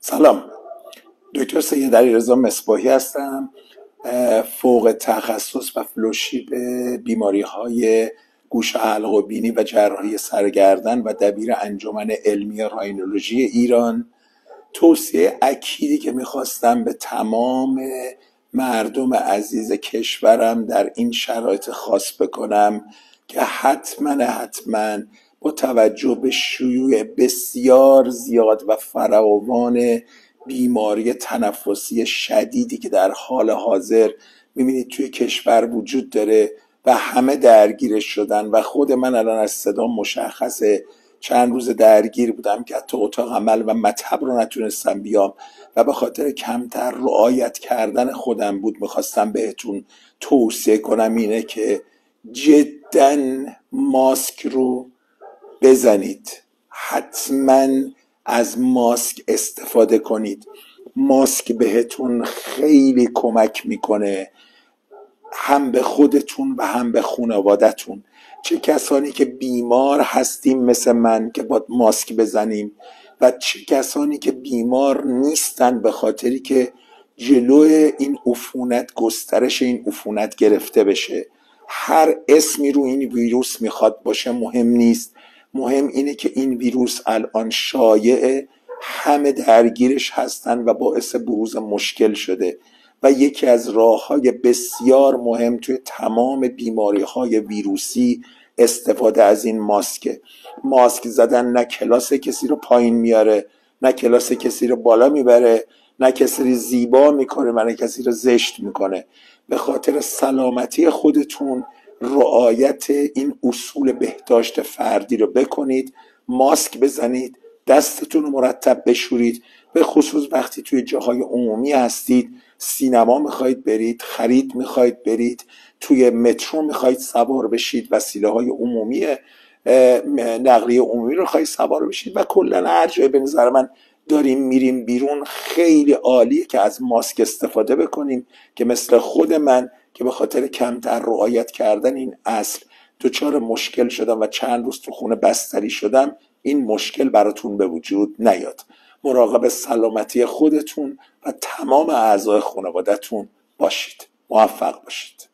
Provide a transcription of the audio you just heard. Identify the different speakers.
Speaker 1: سلام، دکتر سید علیرضا مصباحی هستم، فوق تخصص و فلوشیپ بیماری های گوش و حلق و بینی و جراحی سرگردن و دبیر انجمن علمی راینولوژی ایران. توصیه اکیدی که میخواستم به تمام مردم عزیز کشورم در این شرایط خاص بکنم که حتما با توجه به شیوع بسیار زیاد و فراوان بیماری تنفسی شدیدی که در حال حاضر میبینید توی کشور وجود داره و همه درگیرش شدن و خود من الان از صدا مشخصه چند روز درگیر بودم که حتی اتاق عمل و مطب رو نتونستم بیام و به خاطر کمتر رعایت کردن خودم بود. میخواستم بهتون توصیه کنم اینه که جدا ماسک رو بزنید، حتما از ماسک استفاده کنید. ماسک بهتون خیلی کمک میکنه، هم به خودتون و هم به خانوادتون. چه کسانی که بیمار هستیم مثل من که باید ماسک بزنیم و چه کسانی که بیمار نیستن به خاطری که جلوی این عفونت، گسترش این عفونت گرفته بشه. هر اسمی رو این ویروس میخواد باشه مهم نیست، مهم اینه که این ویروس الان شایعه، همه درگیرش هستن و باعث بروز مشکل شده و یکی از راه‌های بسیار مهم توی تمام بیماری‌های ویروسی استفاده از این ماسکه. ماسک زدن نه کلاس کسی رو پایین میاره، نه کلاس کسی رو بالا میبره، نه کسی رو زیبا میکنه و نه کسی رو زشت میکنه. به خاطر سلامتی خودتون رعایت این اصول بهداشت فردی رو بکنید، ماسک بزنید، دستتون رو مرتب بشورید، به خصوص وقتی توی جاهای عمومی هستید، سینما میخواید برید، خرید میخواید برید، توی مترو میخواید سوار بشید، وسیله های عمومی نقلیه عمومی رو خواهید سوار بشید و کلا هر جای به نظر من داریم میریم بیرون خیلی عالیه که از ماسک استفاده بکنیم که مثل خود من که به خاطر کمتر رعایت کردن این اصل دچار مشکل شدم و چند روز تو خونه بستری شدم، این مشکل براتون به وجود نیاد. مراقب سلامتی خودتون و تمام اعضای خانواده‌تون باشید. موفق باشید.